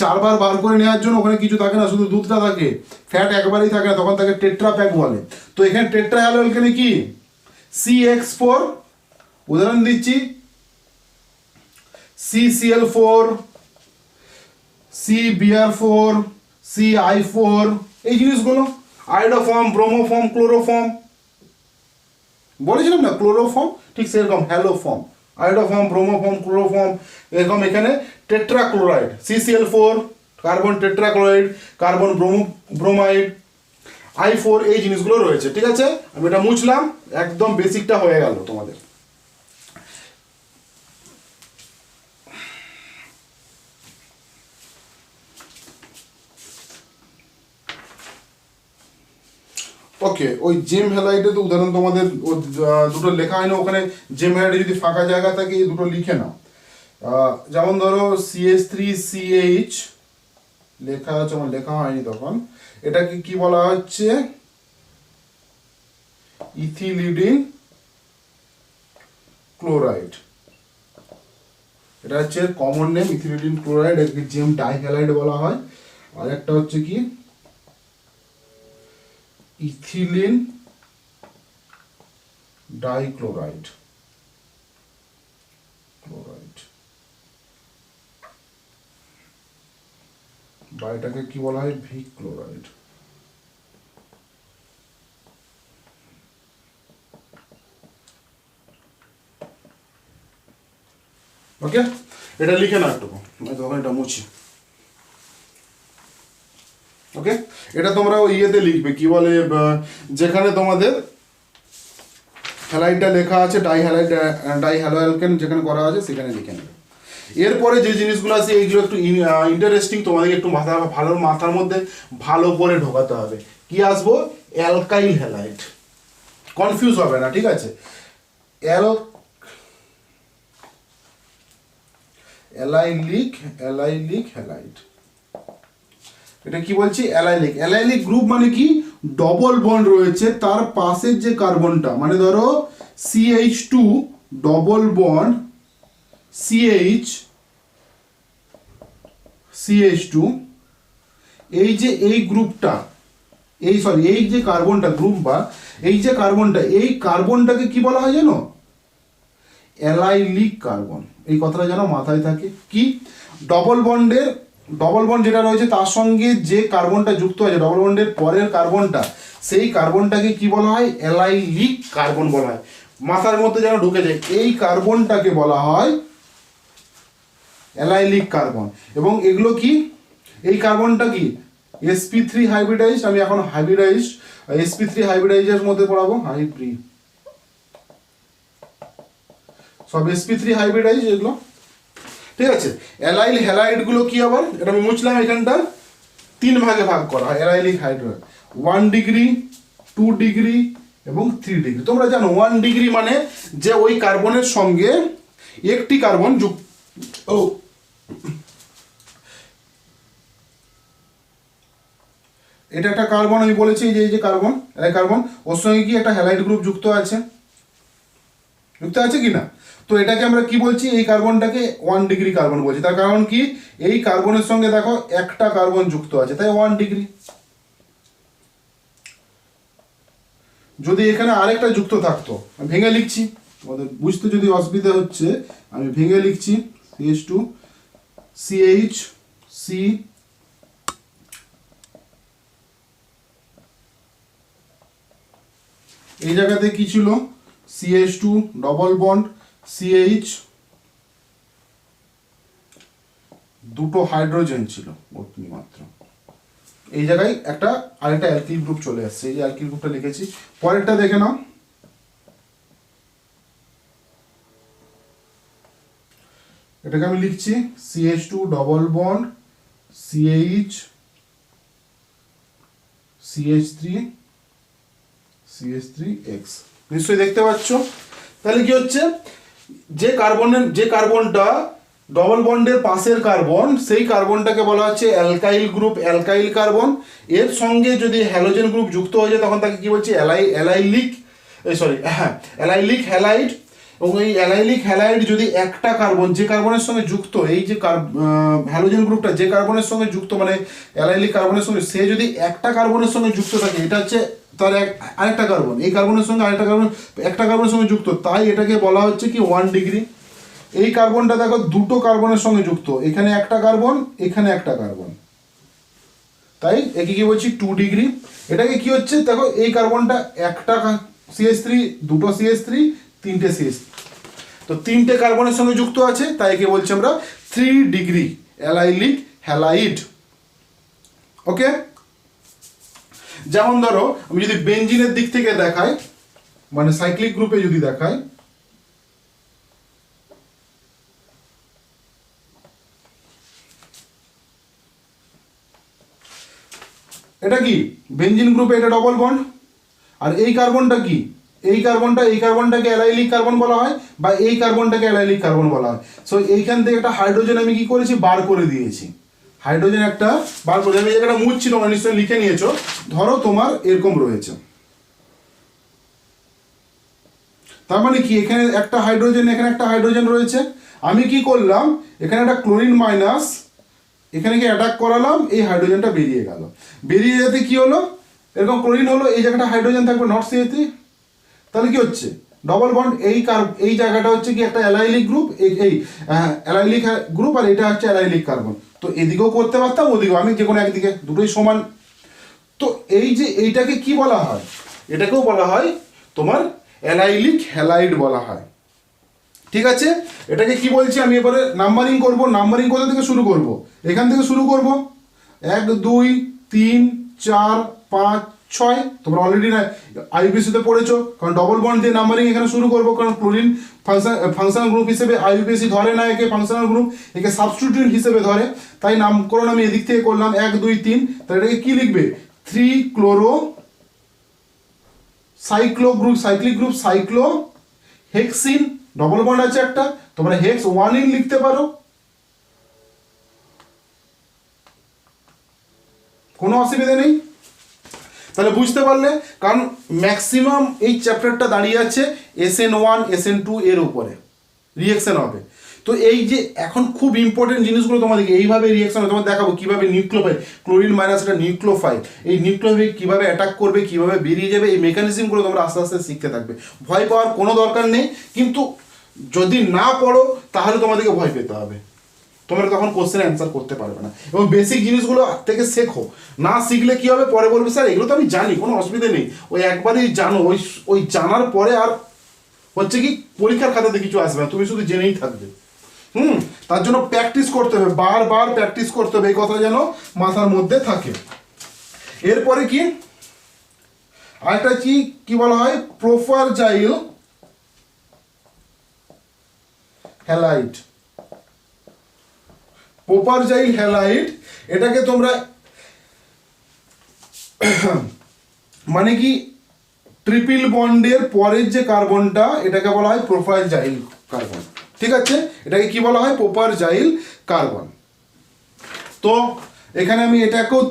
4বার বার করে নেওয়ার জন্য ওখানে কিছু থাকে না, শুধু দুধটা থাকে, ফ্যাট একবারেই থাকে না, তখন তাকে টেট্রা প্যাক বলে। তো এখানে টেট্রা হ্যালো অ্যালকেনে কি? CX4, উদাহরণ দিচ্ছি, CCl4, CBr4, CI4, এই জিনিসগুলো, আয়োডোফর্ম, ব্রোমোফর্ম, ক্লোরোফর্ম, বলেছিলাম না ক্লোরোফর্ম, ঠিক সেরকম হ্যালোফর্ম, আয়োডোফর্ম, ব্রোমোফর্ম, ক্লোরোফর্ম। এরকম এখানে tetrachloride, CCl4, carbon tetrachloride, carbon bromide, I4, এই জিনিসগুলো রয়েছে। ঠিক আছে, আমি এটা মুছলাম, একদম বেসিকটা হয়ে গেল তোমাদের। ওকে, ওই জেম হ্যালাইডে তো উদাহরণ তোমাদের দুটো লেখা হয় না, ওখানে জেম হ্যালাইডে যদি ফাঁকা জায়গা থাকে এই দুটো লিখে নাও। যেমন ধরো CH3CH লেখা আছে, আমার লেখা হয়নি তখন, এটাকে কি বলা হচ্ছে? ইথিলিডিন ক্লোরাইড। এটা হচ্ছে কমন নেম, ইথিলিডিন ক্লোরাইড, একে জেম ডাইহ্যালাইড বলা হয়। আর একটা হচ্ছে কি? Ethylene dichloride. বা এটাকে কি বলা হয়? ভিক ক্লোরাইড। ওকে, এটা লিখে না একটু, তখন এটা মুছি। ওকে, এটা তোমরা ইয়েতে লিখবে কি বলে যেখানে তোমাদের হ্যালাইডটা লেখা আছে ডাইহ্যালোঅ্যালকেন যেখানে করা আছে সেখানে লিখে নেবে। এরপরে যে জিনিসগুলো আছে এইগুলো একটু ইন্টারেস্টিং, তোমাদেরকে একটু মাথার মধ্যে ভালো করে ঢোকাতে হবে। কি আসবো? অ্যালকাইল হ্যালাইড, কনফিউজ হবে না, ঠিক আছে? অ্যালাইলিক হ্যালাইড, এটা কি বলছি? অ্যালাইলিক গ্রুপ মানে কি? ডবল বন্ড রয়েছে, তার পাশের যে কার্বনটা, মানে ধরো CH2 ডবল বন্ড CH2, এই যে এই গ্রুপটা, এই যে কার্বনটা গ্রুপ বা এই যে কার্বনটা, এই কার্বনটাকে কি বলা হয় জানো? Allylic carbon. এই কথাটা যেন মাথায় থাকে। কি? ডবল বন্ড যেটা রয়েছে তার সঙ্গে যে কার্বনটা যুক্ত আছে, ডবল বন্ডের পরের কার্বনটা, সেই কার্বনটাকে কি বলা হয়? অ্যালাইলিক কার্বন বলা হয়। মাথার মধ্যে যেন ঢুকে যায়, এই কার্বনটাকে বলা হয় অ্যালাইলিক কার্বন। এবং এগুলো কি? এই কার্বনটা কি? sp3 hybridised. আমি এখন হাইব্রিডাইজড sp3 হাইব্রিডাইজের মধ্যে পড়াবো। সব sp3 হাইব্রিডাইজ এগুলো, ঠিক আছে? অ্যালাইল হ্যালাইড গুলো কি আবার? এটা আমি মুছলাম, এখানটা 3 ভাগে ভাগ করা হয় অ্যালাইলিক হাইড্রোজেন, 1 ডিগ্রি, 2 ডিগ্রি এবং 3 ডিগ্রি। তোমরা জানো 1 ডিগ্রি মানে যে ওই কার্বনের সঙ্গে একটি কার্বন যুক্ত, এটা একটা কার্বন, আমি বলেছি এই যে কার্বন, কার্বন, ওর সঙ্গে কি একটা হ্যালাইড গ্রুপ যুক্ত আছে কি না? তো এটাকে আমরা কি বলছি? এই কার্বনটাকে 1 ডিগ্রি কার্বন বলছি। তার কারণ কি? এই কার্বনের সঙ্গে দেখো একটা কার্বন যুক্ত আছে, তাই 1 ডিগ্রি। যদি এখানে আরেকটা যুক্ত থাকতো, আমি ভেঙে লিখছি, আমাদের বুঝতে যদি অসুবিধা হচ্ছে, আমি ভেঙে লিখছি CH2 CH এই জায়গাতে কি ছিল? CH2 ডবল বন্ড CH, দুটো হাইড্রোজেন ছিল মাত্র। এই জায়গায় আরেকটা অ্যালকিল গ্রুপ চলে আসছে, এই যে অ্যালকিল গ্রুপটা লিখেছি। পরেরটা দেখে নাও, এটাকে আমি লিখছি CH2 ডবল বন্ড CH3X। নিশ্চয়ই দেখতে পাচ্ছ। তাহলে কি হচ্ছে? যে কার্বনটা ডবল বন্ডের পাশের কার্বন, সেই কার্বনটাকে বলা হচ্ছে অ্যালকাইল গ্রুপ, অ্যালকাইল কার্বন। এর সঙ্গে যদি হ্যালোজেন গ্রুপ যুক্ত হয়ে যায় তখন তাকে কি বলছি? Allylic halide. এবং এই অ্যালাইলিক হ্যালাইড যদি একটা কার্বন, যে কার্বনের সঙ্গে যুক্ত, এই যে হ্যালোজেন গ্রুপটা যে কার্বনের সঙ্গে যুক্ত, মানে অ্যালাইলিক কার্বনের সঙ্গে, সে যদি একটা কার্বনের সঙ্গে যুক্ত থাকে, এটা হচ্ছে তার আরেকটা কার্বন, এই কার্বনের সঙ্গে আরেকটা কার্বন, একটা কার্বনের সঙ্গে যুক্ত, তাই এটাকে বলা হচ্ছে কি 1 ডিগ্রি। এই কার্বনটা দেখো দুটো কার্বনের সঙ্গে যুক্ত, এখানে একটা কার্বন, এখানে একটা কার্বন, তাই একে কি বলছি? 2 ডিগ্রি। এটাকে কি হচ্ছে? দেখো এই কার্বনটা একটা CH3, দুটো CH3, তিনটে CH3, তো তিনটে কার্বনের সঙ্গে যুক্ত আছে, তাই একে বলছি আমরা 3 ডিগ্রি অ্যালাইলিক হ্যালাইড। ওকে, যেমন ধরো আমি যদি বেনজিনের দিক থেকে দেখাই, মানে সাইক্লিক গ্রুপে যদি দেখাই, এটা কি? বেনজিন গ্রুপে এটা ডবল বন্ড। আর এই কার্বনটা কি? এই কার্বনটাকে অ্যালাইলিক কার্বন বলা হয়, বা এই কার্বনটাকে অ্যালাইলিক কার্বন বলা হয়। সো এইখান থেকে একটা হাইড্রোজেন আমি কি করেছি? বার করে দিয়েছি। হাইড্রোজেন একটা বার করে, আমি একটা মুছছি, তোমরা নিশ্চয়ই লিখে নিয়েছো। ধরো তোমার এরকম রয়েছে, তার মানে কি? এখানে একটা হাইড্রোজেন, এখানে একটা হাইড্রোজেন রয়েছে। আমি কি করলাম? এখানে একটা ক্লোরিন মাইনাস এখানে কি অ্যাটাক করালাম, এই হাইড্রোজেনটা বেরিয়ে গেল। বেরিয়ে যেতে কি হলো? এরকম ক্লোরিন হলো, এই জায়গাটা হাইড্রোজেন থাকবে, নট CH3। তাহলে কি হচ্ছে? ডবল বন্ড, এই জায়গাটা হচ্ছে কি একটা অ্যালাইলিক গ্রুপ, এই অ্যালাইলিক গ্রুপ, আর এটা হচ্ছে অ্যালাইলিক কার্বন। তো এদিকেও করতে পারতাম, ওদিকেও, আমি যে কোনো একদিকে, দুটোই সমান। তো এই যে এইটাকে কি বলা হয়? এটাকেও বলা হয় তোমার অ্যালাইলিক হ্যালাইড বলা হয়, ঠিক আছে? এটাকে কি বলছি? আমি এবারে নাম্বারিং করব। নাম্বারিং কোথা থেকে শুরু করব? এখান থেকে শুরু করব, 1 2 3 4 5 6 তোমরা অলরেডি না আইইউপিএসি তে পড়েছো, কারণ ডবল বন্ড দিয়ে নাম্বারিং এখানে শুরু করবো, কারণ ক্লোরিন ফাংশনাল গ্রুপ হিসেবে আইইউপিএসি ধরে না, একে ফাংশনাল গ্রুপ, একে সাবস্টিটিউয়েন্ট হিসেবে ধরে, তাই নামকরণ আমি এদিক থেকে করলাম 1 2 3। তাহলে এটাকে কি লিখবে? 3 chloro cyclic group cyclo hexene, double bond আছে একটা, তোমরা হেক্স 1 লিখতে পারো, কোনো অসুবিধা নেই। তাহলে বুঝতে পারলে, কারণ ম্যাক্সিমাম এই চ্যাপ্টারটা দাঁড়িয়ে আছে SN1 SN2 এর উপরে রিঅ্যাকশন হবে। তো এই যে এখন খুব ইম্পর্টেন্ট জিনিসগুলো তোমাদেরকে এইভাবে রিঅ্যাকশন হবে, তোমাদের দেখাবো কীভাবে নিউক্লিওফাইল, ক্লোরিন মাইনাস একটা নিউক্লিওফাইল, এই নিউক্লিওফাইল কীভাবে অ্যাটাক করবে, কীভাবে বেরিয়ে যাবে, এই মেকানিজমগুলো তোমরা আস্তে আস্তে শিখতে থাকবে। ভয় পাওয়ার কোনো দরকার নেই, কিন্তু যদি না পড়ো তাহলে তোমাদেরকে ভয় পেতে হবে, তোমরা তখন কোশ্চেন অ্যান্সার করতে পারবে না। এবং বেসিক জিনিসগুলো থেকে শেখো, না শিখলে কি হবে, পরে বলবে স্যার এগুলো তো আমি জানি, কোনো অসুবিধা নেই, ওই একবারই জানো, ওই জানার পরে আর হচ্ছে কি পরীক্ষার খাতাতে কিছু আসবে না, তুমি শুধু জেনেই থাকবে। তার জন্য প্র্যাকটিস করতে হবে, বারবার প্র্যাকটিস করতে হবে, এই কথা যেন মাথার মধ্যে থাকে। এরপরে কি আরেকটা কি বলা হয়, প্রোপারজাইল হ্যালাইড, প্রোপারজাইল হ্যালাইড, এটাকে তোমরা মানে কি ট্রিপল বন্ডের পরের যে কার্বনটা, এটাকে বলা হয় প্রোপারজাইল কার্বন, ঠিক আছে, এটাকে কি বলা হয়, প্রোপারজাইল কার্বন। তো এখানে আমি এটাকেও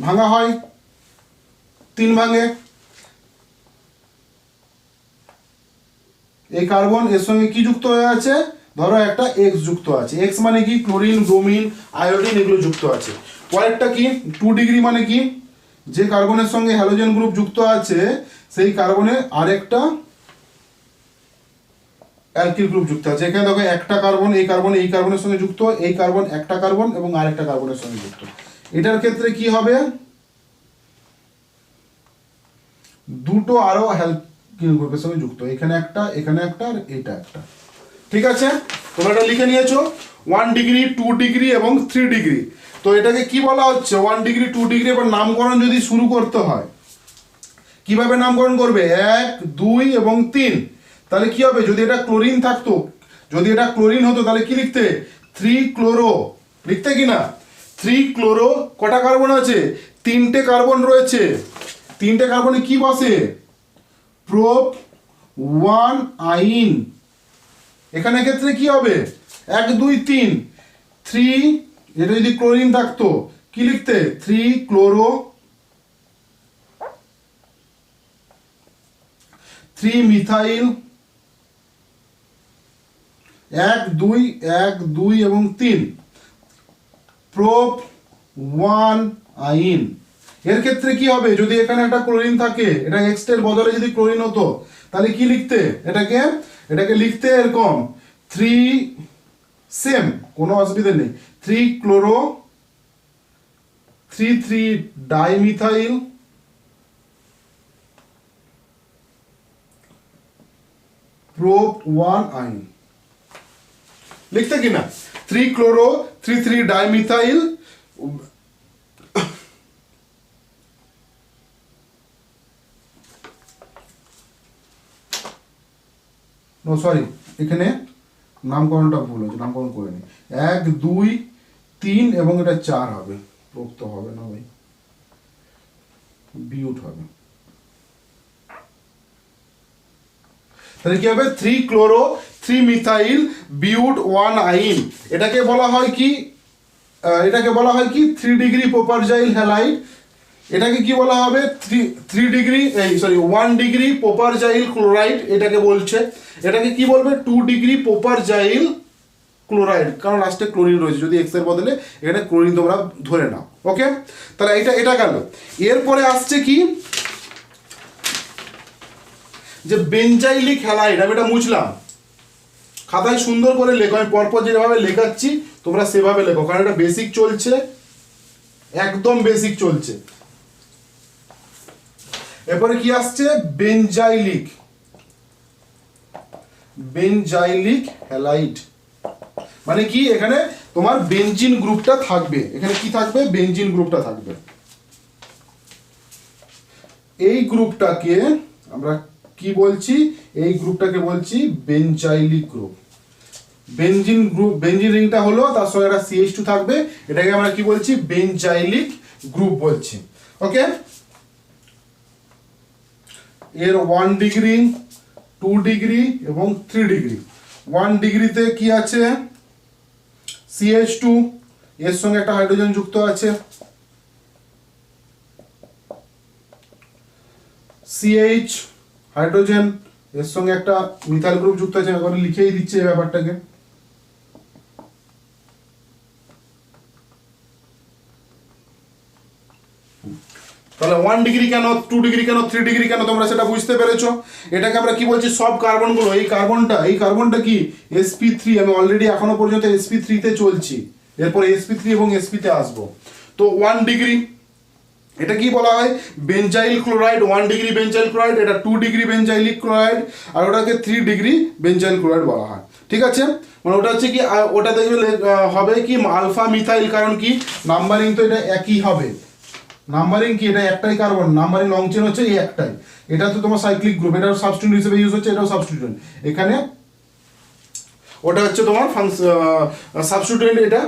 ভাঙা হয় 3 ভাগে, এই কার্বন এর সঙ্গে কি যুক্ত হয়ে আছে, ধরো একটা এক্স যুক্ত আছে, এক্স মানে কি ক্লোরিন ব্রোমিন আয়োডিন এগুলো যুক্ত আছে। পরেরটা কি 2 ডিগ্রি মানে কি, যে কার্বনের সঙ্গে হ্যালোজেন গ্রুপ যুক্ত আছে সেই কার্বনে আরেকটা অ্যালকিল গ্রুপ যুক্ত আছে। এখানে দেখো একটা কার্বন এই কার্বনের সঙ্গে যুক্ত, এই কার্বন একটা কার্বন এবং আরেকটা কার্বনের সঙ্গে যুক্ত। এটার ক্ষেত্রে কি হবে, দুটো আরো অ্যালকিল গ্রুপের সঙ্গে যুক্ত, এখানে একটা আর এটা একটা, ঠিক আছে, তোমরা এটা লিখে নিয়েছো 1 ডিগ্রি 2 ডিগ্রি এবং 3 ডিগ্রি। তো এটাকে কি বলা হচ্ছে 1 ডিগ্রি 2 ডিগ্রি। এবার নামকরণ যদি শুরু করতে হয়, কিভাবে নামকরণ করবে, 1 2 এবং 3। তাহলে কি হবে, যদি এটা ক্লোরিন থাকতো, যদি এটা ক্লোরিন হতো তাহলে কি লিখতে, 3 ক্লোরো লিখতে কি না, 3 ক্লোরো, কটা কার্বন আছে, 3টে কার্বন রয়েছে, 3টে কার্বনে কি বসে, প্রোপ 1 আইন। এখানে ক্ষেত্রে কি হবে, 1 2 3 3, এটা যদি ক্লোরিন থাকতো কি লিখতে, 3 ক্লোরো 3 মিথাইল, 1 2 এবং 3 প্রোপ 1 আইন। এর ক্ষেত্রে কি হবে, যদি এখানে একটা ক্লোরিন থাকে, এটা এক্স এর বদলে যদি ক্লোরিন হতো তাহলে কি লিখতে, এটাকে লিখতে এরকম 3 সেম, কোনো অসুবিধা নেই, 3 ক্লোরো 3 ডাইমিথাইল প্রোপ 1 আইন লিখতে কি না, 3 ক্লোরো 3 ডাইমিথাইল নো সরি, এখানে নামকরণটা ভুল হয়েছে, নামকরণ করে নি, 1 2 3 এবং এটা 4 হবে, প্রোক্ত হবে না ভাই, বিউট হবে। তাহলে কি হবে, 3 ক্লোরো 3 মিথাইল বিউট 1 আইন। এটাকে বলা হয় কি, 3 ডিগ্রি প্রোপারজাইল হ্যালাইড। এটাকে কি বলা হবে, 3 ডিগ্রি 1 ডিগ্রি প্রোপারজাইল ক্লোরাইড এটাকে বলছে। এটাকে কি বলবে, 2 ডিগ্রি প্রোপারজাইল ক্লোরাইড, কারণ লাস্টে ক্লোরিন রয়েছে, যদি এক্স এর বদলে এখানে ক্লোরিন তোমরা ধরে নাও। ওকে, তাহলে এটা গেল। এরপরে আসছে কি, যে বেঞ্জাইলিক হ্যালাইড। আমি এটা মুছলাম, খাতায় সুন্দর করে লেখো, আমি পরপর যেভাবে লেখাচ্ছি তোমরা সেভাবে লেখো, কারণ এটা বেসিক চলছে, একদম বেসিক চলছে। এরপরে কি আসছে, বেঞ্জাইলিক হ্যালাইড, মানে কি, এখানে তোমার বেনজিন গ্রুপটা থাকবে, এখানে কি থাকবে, বেনজিন গ্রুপটা থাকবে। এই গ্রুপটাকে আমরা কি বলছি, এই গ্রুপটাকে বলছি বেঞ্জাইলিক গ্রুপ। বেঞ্জিন গ্রুপ, বেঞ্জিন রিংটা হলো তার সঙ্গে একটা CH2 থাকবে, এটাকে আমরা কি বলছি, বেঞ্জাইলিক গ্রুপ বলছি। ওকে, এর 1 ডিগ্রি, 2 ডিগ্রি এবং 3 ডিগ্রি। 1 ডিগ্রিতে কি আছে, CH2, এর সঙ্গে একটা হাইড্রোজেন যুক্ত আছে, CH হাইড্রোজেন, এর সঙ্গে একটা মিথাইল গ্রুপ যুক্ত আছে। এখন লিখেই দিচ্ছে এই ব্যাপারটাকে। তাহলে 1 ডিগ্রি কেন, 2 ডিগ্রি কেন, 3 ডিগ্রি কেন, তোমরা সেটা বুঝতে পেরেছো। এটাকে আমরা কি বলছি, সব কার্বনগুলো, এই কার্বনটা কি sp3, আমি অলরেডি এখনো পর্যন্ত sp3 তে চলছি, এরপর sp3 এবং sp তে আসবো। তো 1 ডিগ্রি, এটা কি বলা হয়, benzyl chloride. 1 degree benzyl chloride, এটা 2 ডিগ্রি বেঞ্জাইলিক ক্লোরাইড, আর ওটাকে 3 ডিগ্রি বেঞ্জাইল ক্লোরাইড বলা হয়। ঠিক আছে, মানে ওটা হচ্ছে কি, ওটা দেখবে হবে কি আলফা মিথাইল, কারণ কি নাম্বারিং তো এটা একই হবে। নাম্বারিং কি, এটা একটাই কার্বন, নাম্বারিং লং চেন হচ্ছে এই একটাই। এটা তো তোমার সাইক্লিক গ্রুপ, এটাও সাবস্টিটিউয়েন্ট হিসেবে ইউজ হচ্ছে, এটাও সাবস্টিটিউয়েন্ট। এখানে ওটা হচ্ছে তোমার সাবস্টিটিউয়েন্ট এটা,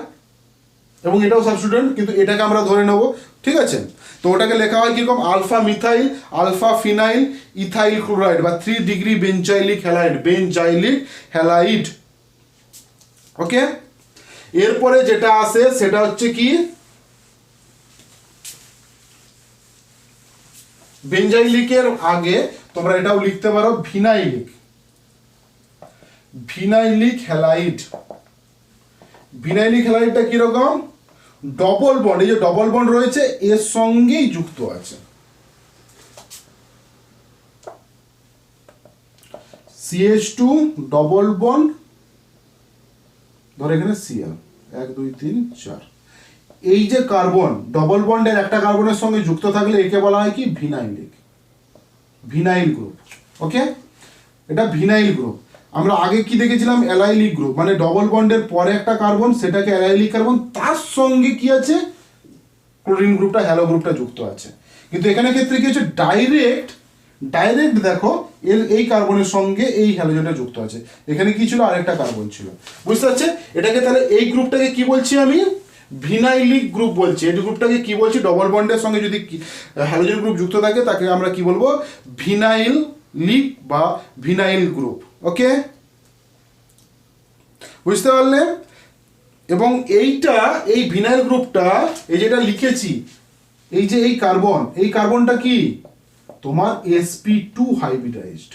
এবং এটাও সাবস্টিটিউয়েন্ট, কিন্তু এটাকে আমরা ধরে নেব। ঠিক আছে, তো ওটাকে লেখা হয় কিরকম, alpha methyl, alpha phenyl, ethyl chloride বা 3 degree benzylic halide, benzylic halide. Okay, এরপরে যেটা আসে সেটা হচ্ছে কি, বেঞ্জাইলিকের আগে তোমরা এটাও লিখতে পারো ভিনাইলিক, ভিনাইলিক হ্যালাইড। ভিনাইলিক হ্যালাইডটা কিরকম, ডবল বন্ড, এই যে ডবল বন্ড রয়েছে এর সঙ্গেই যুক্ত আছে। CH2 ডবল বন্ড, ধর এখানে Cl 1 2 3 4, এই যে কার্বন ডবল বন্ডের একটা কার্বনের সঙ্গে যুক্ত থাকলে একে বলা হয় কি ভিনাইলিক, ভিনাইল গ্রুপ। ওকে, এটা ভিনাইল গ্রুপ। আমরা আগে কি দেখেছিলাম, অ্যালাইলিক গ্রুপ, মানে ডবল বন্ডের পরে একটা কার্বন, সেটাকে অ্যালাইলিক কার্বন, তার সঙ্গে কি আছে, ক্লোরিন গ্রুপটা, হ্যালো গ্রুপটা যুক্ত আছে। কিন্তু এখানে ক্ষেত্রে কি হচ্ছে, ডাইরেক্ট দেখো এই কার্বনের সঙ্গে এই হ্যালোজেনটা যুক্ত আছে। এখানে কি ছিল, আরেকটা কার্বন ছিল, বুঝতে পারছে। এটাকে তাহলে এই গ্রুপটাকে কি বলছি আমি, ভিনাইলিক গ্রুপ বলছি। এই গ্রুপটাকে কি বলছি, ডবল বন্ডের সঙ্গে যদি হ্যালোজেন গ্রুপ যুক্ত থাকে তাকে আমরা কি বলবো, ভিনাইলিক বা ভিনাইল গ্রুপ। ওকে, বুঝতে পারলে। এবং এইটা, এই ভিনাইল গ্রুপটা, এই যেটা লিখেছি, এই যে এই কার্বনটা কি তোমার sp2 হাইব্রিডাইজড।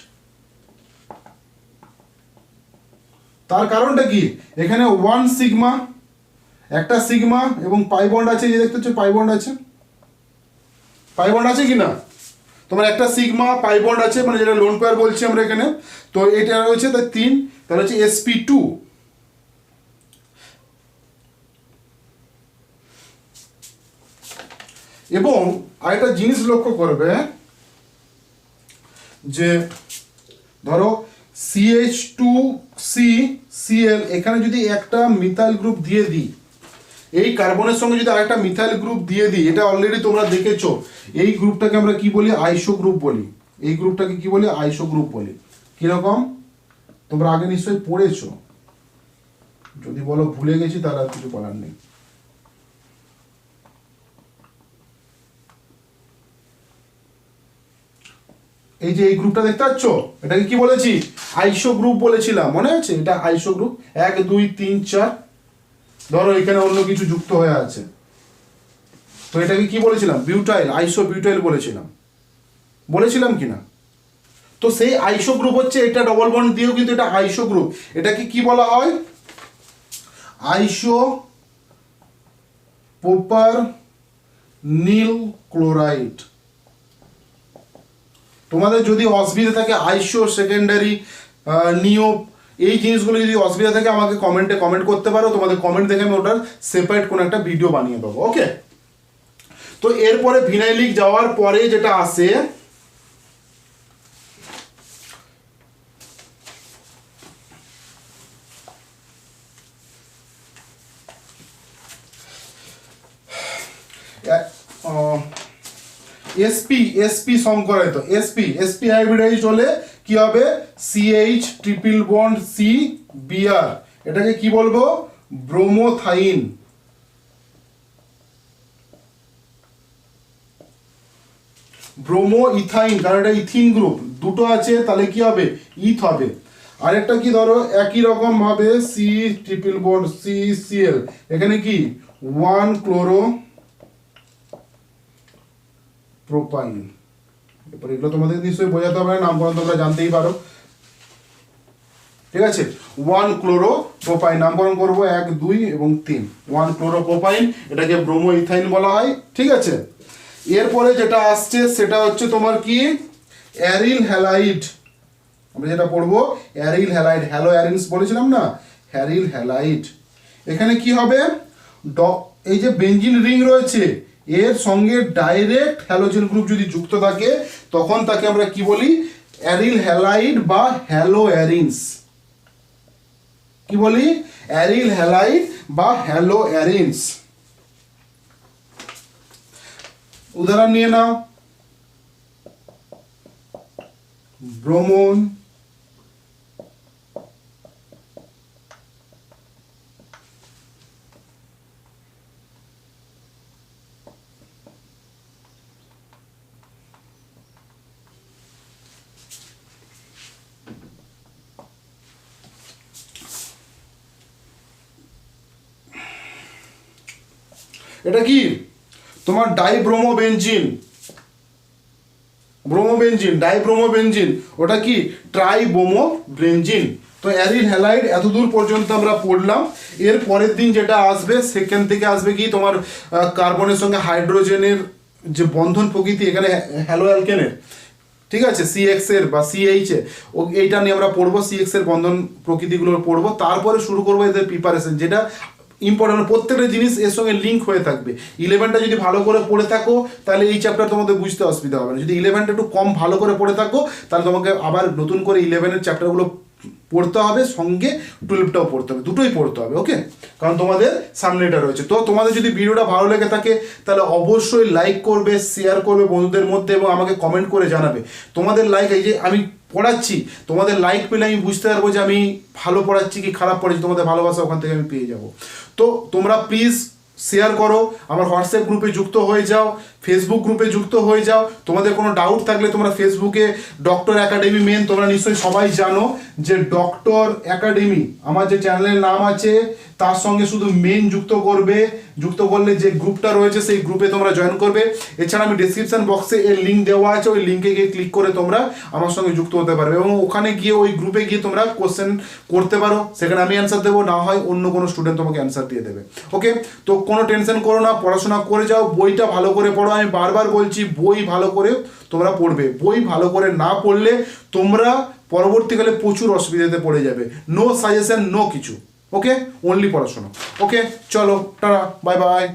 তার কারণটা কি, এখানে 1 সিগমা, একটা সিগমা এবং পাই বন্ড আছে, এই দেখতে হচ্ছে পাই বন্ড আছে, পাই বন্ড আছে কি না, তোমার একটা সিগমা পাই বন্ড আছে, মানে যেটা লোন পেয়ার বলছি আমরা এখানে। তো এটা রয়েছে তাই 3, তাহলে হচ্ছে sp2। এবং আরেকটা জিনিস লক্ষ্য করবে যে ধরো CH2CCl, এখানে যদি একটা মিথাইল গ্রুপ দিয়ে দিই, এই কার্বনের সঙ্গে যদি আরেকটা মিথাইল গ্রুপ দিয়ে দিই, এটা অলরেডি তোমরা দেখেছো, এই গ্রুপটাকে আমরা কি বলি, আইসো গ্রুপ বলি। এই গ্রুপটাকে কি বলি, আইসো গ্রুপ বলি। কিরকম, তোমরা আগে নিশ্চয়ই পড়েছো, যদি বলো ভুলে গেছি তাহলে আর কিছু বলার নেই। এই যে এই গ্রুপটা দেখতে পাচ্ছ, এটাকে কি বলেছি, আইসো গ্রুপ বলেছিলাম, মনে আছে, এটা আইসো গ্রুপ 1 2 3 4। ধরো এখানে অন্য কিছু যুক্ত হয়ে আছে, তো এটাকে কি বলেছিলাম, বিউটাইল, আইসো বিউটাইল বলেছিলাম কিনা। তো সেই আইসো গ্রুপ হচ্ছে, এটা ডবল বন্ড দিয়েও কিন্তু এটা আইসো গ্রুপ। এটাকে কি বলা হয়, আইসো প্রপার নীল ক্লোরাইড। তোমাদের যদি অসুবিধা থাকে আইসো সেকেন্ডারি নিও, এই জিনিসগুলো যদি অসুবিধা থাকে আমাকে কমেন্টে কমেন্ট করতে পারো, তোমাদের কমেন্ট দেখে আমি ওটার সেপারেট কোনো একটা ভিডিও বানিয়ে দেবো। ওকে, তো এরপরে ভিনাইলিক যাওয়ার পরে যেটা আসে, sp সংকরায়িত sp হাইব্রিডাইজড হলে কি হবে CH triple bond C Br, এটাকে কি বলবো ব্রোমোথাইন। ব্রোমো ইথাইন, কারণ এটা ইথিন গ্রুপ, দুটো আছে তাহলে কি হবে ইথ হবে। আরেকটা কি ধরো একই রকম ভাবে C ট্রিপল বন্ড CCl, এখানে কি 1 ক্লোরো প্রোপাইন। এরপর এগুলো তোমাদের নিশ্চয়ই বোঝাতে হবে না, নামকরণ তোমরা জানতেই পারো, ঠিক আছে। 1 ক্লোরো প্রোপাইন, নামকরণ করবো 1 2 এবং 3, 1 ক্লোরো প্রোপাইন, এটাকে ব্রোমো ইথাইন বলা হয়, ঠিক আছে। এরপরে যেটা আসছে সেটা হচ্ছে তোমার কি অ্যারিল হ্যালাইড, আমরা যেটা পড়বো অ্যারিল হ্যালাইড, হ্যালো অ্যারিনস বলেছিলাম না, অ্যারিল হ্যালাইড। এখানে কি হবে এই যে বেনজিন রিং রয়েছে এর সঙ্গে ডাইরেক্ট হ্যালোজেন গ্রুপ যদি যুক্ত থাকে তখন তাকে আমরা কি বলি অ্যারিল হ্যালাইড বা হ্যালো অ্যারিনস। কি বলি অ্যারিল হ্যালাইড বা হ্যালো অ্যারিনস। উদাহরণ নিয়ে নাও, ব্রোমন, এটা কি তোমার ডাইব্রোমোবেনজিন, ডাইব্রোমোবেনজিন, ওটা কি ট্রাইব্রোমোবেনজিন। তো অ্যারিল হ্যালাইড এতদূর পর্যন্ত আমরা পড়লাম। এর পরের দিন যেটা আসবে সেখান থেকে আসবে কি তোমার কার্বনের সঙ্গে হাইড্রোজেনের যে বন্ধন প্রকৃতি, এখানে হ্যালো অ্যালকেনের, ঠিক আছে, CX এর বা CH এর, এইটা নিয়ে আমরা পড়বো, CX এর বন্ধন প্রকৃতিগুলো পড়বো। তারপরে শুরু করবো এদের প্রিপারেশন, যেটা ইম্পর্টেন্ট, প্রত্যেকটা জিনিস এর সঙ্গে লিঙ্ক হয়ে থাকবে। 11টা যদি ভালো করে পড়ে থাকো তাহলে এই চ্যাপ্টার তোমাদের বুঝতে অসুবিধা হবে না। যদি 11টা একটু কম ভালো করে পড়ে থাকো তাহলে তোমাকে আবার নতুন করে 11-এর চ্যাপ্টারগুলো পড়তে হবে, সঙ্গে 12টাও পড়তে হবে, দুটোই পড়তে হবে, ওকে, কারণ তোমাদের সামনে এটা রয়েছে। তো তোমাদের যদি ভিডিওটা ভালো লেগে থাকে তাহলে অবশ্যই লাইক করবে, শেয়ার করবে বন্ধুদের মধ্যে এবং আমাকে কমেন্ট করে জানাবে। তোমাদের লাইক, এই যে আমি পড়াচ্ছি তোমাদের লাইক পেলে আমি বুঝতে পারবো যে আমি ভালো পড়াচ্ছি কি খারাপ পড়াচ্ছি, তোমাদের ভালোবাসা ওখান থেকে আমি পেয়ে যাবো। তো তোমরা প্লিজ শেয়ার করো, আমার হোয়াটসঅ্যাপ গ্রুপে যুক্ত হয়ে যাও, ফেসবুক গ্রুপে যুক্ত হয়ে যাও। তোমাদের কোনো ডাউট থাকলে তোমরা ফেসবুকে ডক্টর একাডেমি মেন, তোমরা নিশ্চয়ই সবাই জানো যে ডক্টর একাডেমি আমার যে চ্যানেলের নাম আছে তার সঙ্গে শুধু মেন যুক্ত করবে, যুক্ত করলে যে গ্রুপটা রয়েছে সেই গ্রুপে তোমরা জয়েন করবে। এছাড়া আমি ডিসক্রিপশন বক্সে এর লিঙ্ক দেওয়া আছে, ওই লিঙ্কে গিয়ে ক্লিক করে তোমরা আমার সঙ্গে যুক্ত হতে পারবে এবং ওখানে গিয়ে ওই গ্রুপে গিয়ে তোমরা কোশ্চেন করতে পারো, সেখানে আমি অ্যান্সার দেবো, না হয় অন্য কোনো স্টুডেন্ট তোমাকে অ্যান্সার দিয়ে দেবে, ওকে। তো কোনো টেনশন করো না, পড়াশোনা করে যাও, বইটা ভালো করে পড়ো। আমি বারবার বলছি বই ভালো করে তোমরা পড়বে, বই ভালো করে না পড়লে তোমরা পরবর্তীকালে প্রচুর অসুবিধাতে পড়ে যাবে। নো সাজেশন, নো কিছু, ওকে, অনলি পড়াশোনা, ওকে। চলো টাটা, বাই বাই।